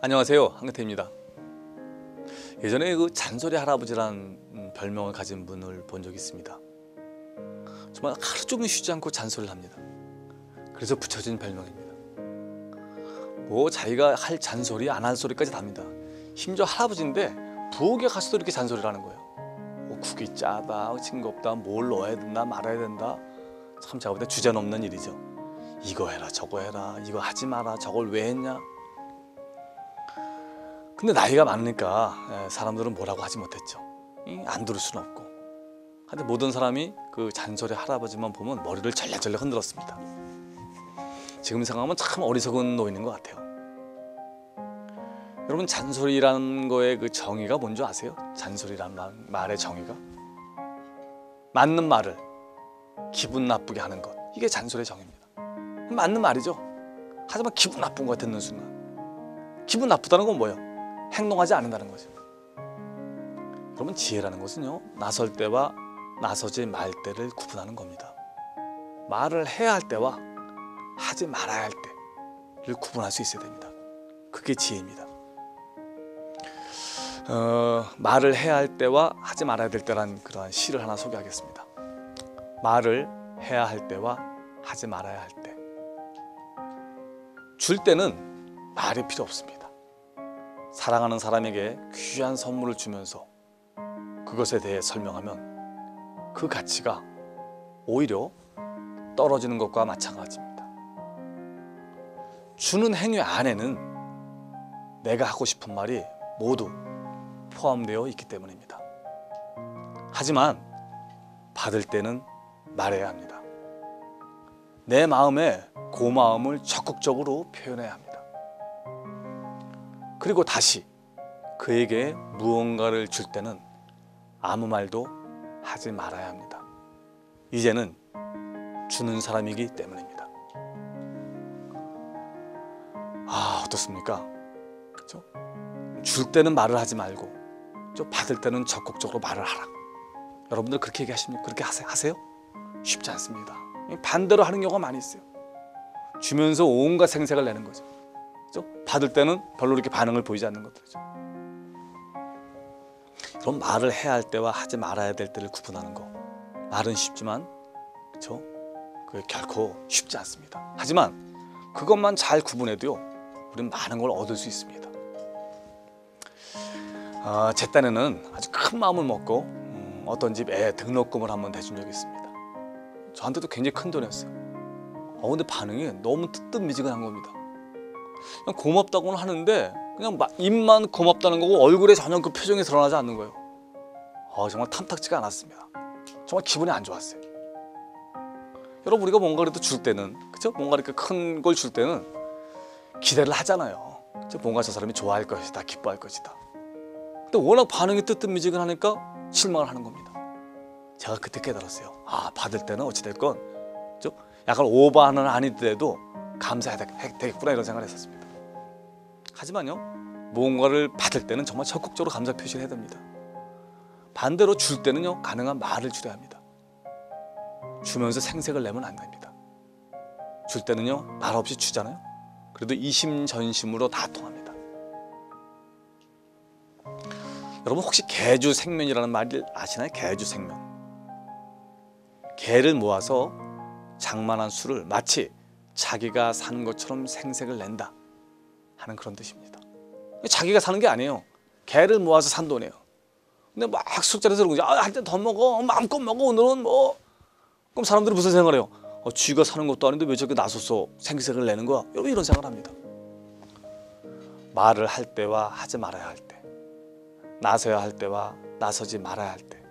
안녕하세요, 한근태입니다. 예전에 그 잔소리 할아버지라는 별명을 가진 분을 본 적이 있습니다. 정말 하루 종일 쉬지 않고 잔소리를 합니다. 그래서 붙여진 별명입니다. 뭐 자기가 할 잔소리 안 할 소리까지 다 합니다. 심지어 할아버지인데 부엌에 가서도 이렇게 잔소리를 하는 거예요. 뭐 국이 짜다, 싱겁다, 뭘 넣어야 된다, 말아야 된다. 참 제가 볼 때 주제넘는 일이죠. 이거 해라, 저거 해라, 이거 하지 마라, 저걸 왜 했냐. 근데 나이가 많으니까 사람들은 뭐라고 하지 못했죠. 안 들을 수는 없고. 하여튼 모든 사람이 그 잔소리 할아버지만 보면 머리를 절레절레 흔들었습니다. 지금 생각하면 참 어리석은 노인인 것 같아요. 여러분, 잔소리라는 거의 그 정의가 뭔지 아세요? 잔소리라는 말의 정의가 맞는 말을 기분 나쁘게 하는 것, 이게 잔소리의 정의입니다. 맞는 말이죠. 하지만 기분 나쁜 거 듣는 순간, 기분 나쁘다는 건 뭐예요? 행동하지 않는다는 거죠. 여러분, 지혜라는 것은요, 나설 때와 나서지 말 때를 구분하는 겁니다. 말을 해야 할 때와 하지 말아야 할 때를 구분할 수 있어야 됩니다. 그게 지혜입니다. 말을 해야 할 때와 하지 말아야 될 때란 그러한 시를 하나 소개하겠습니다. 말을 해야 할 때와 하지 말아야 할 때. 줄 때는 말이 필요 없습니다. 사랑하는 사람에게 귀한 선물을 주면서 그것에 대해 설명하면 그 가치가 오히려 떨어지는 것과 마찬가지입니다. 주는 행위 안에는 내가 하고 싶은 말이 모두 포함되어 있기 때문입니다. 하지만 받을 때는 말해야 합니다. 내 마음의 고마움을 적극적으로 표현해야 합니다. 그리고 다시 그에게 무언가를 줄 때는 아무 말도 하지 말아야 합니다. 이제는 주는 사람이기 때문입니다. 어떻습니까? 그렇죠? 줄 때는 말을 하지 말고 받을 때는 적극적으로 말을 하라. 여러분들 그렇게 얘기하십니까? 그렇게 하세요? 쉽지 않습니다. 반대로 하는 경우가 많이 있어요. 주면서 온갖 생색을 내는 거죠. 받을 때는 별로 이렇게 반응을 보이지 않는 것들이죠. 그럼 말을 해야 할 때와 하지 말아야 될 때를 구분하는 거, 말은 쉽지만 그렇죠? 그게 결코 쉽지 않습니다. 하지만 그것만 잘 구분해도요, 우리는 많은 걸 얻을 수 있습니다. 제 딴에는 아주 큰 마음을 먹고 어떤 집 애 등록금을 한번 대준 적이 있습니다. 저한테도 굉장히 큰 돈이었어요. 근데 반응이 너무 뜨뜻미지근한 겁니다. 그냥 고맙다고는 하는데 그냥 입만 고맙다는 거고 얼굴에 전혀 그 표정이 드러나지 않는 거예요. 정말 탐탁지가 않았습니다. 정말 기분이 안 좋았어요. 여러분, 우리가 뭔가 그래도 줄 때는, 그죠? 뭔가 이렇게 큰 걸 줄 때는 기대를 하잖아요. 그죠? 뭔가 저 사람이 좋아할 것이다, 기뻐할 것이다. 근데 워낙 반응이 뜨뜻미지근하니까 실망을 하는 겁니다. 제가 그때 깨달았어요. 받을 때는 어찌됐건 그죠? 약간 오버는 아니더라도 감사해야 되겠구나, 이런 생각을 했었습니다. 하지만요, 무언가를 받을 때는 정말 적극적으로 감사 표시를 해야 됩니다. 반대로 줄 때는요, 가능한 말을 줄여야 합니다. 주면서 생색을 내면 안 됩니다. 줄 때는요, 말 없이 주잖아요. 그래도 이심전심으로 다 통합니다. 여러분, 혹시 개주생면이라는 말을 아시나요? 개주생면. 개를 모아서 장만한 술을 마치 자기가 사는 것처럼 생색을 낸다 하는 그런 뜻입니다. 자기가 사는 게 아니에요. 개를 모아서 산 돈이에요. 근데 막 술자리에서 그러고 한 잔 더 먹어, 마음껏 먹어, 오늘은 뭐. 그럼 사람들이 무슨 생각을 해요? 쥐가 사는 것도 아닌데 왜 저렇게 나서서 생색을 내는 거야? 여러분, 이런 생각을 합니다. 말을 할 때와 하지 말아야 할 때, 나서야 할 때와 나서지 말아야 할 때,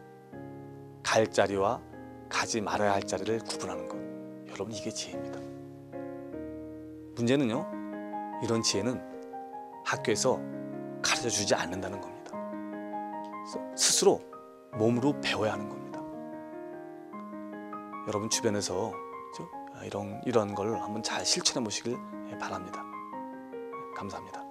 갈 자리와 가지 말아야 할 자리를 구분하는 것, 여러분, 이게 지혜입니다. 문제는요, 이런 지혜는 학교에서 가르쳐주지 않는다는 겁니다. 스스로 몸으로 배워야 하는 겁니다. 여러분 주변에서 이런 걸 한번 잘 실천해 보시길 바랍니다. 감사합니다.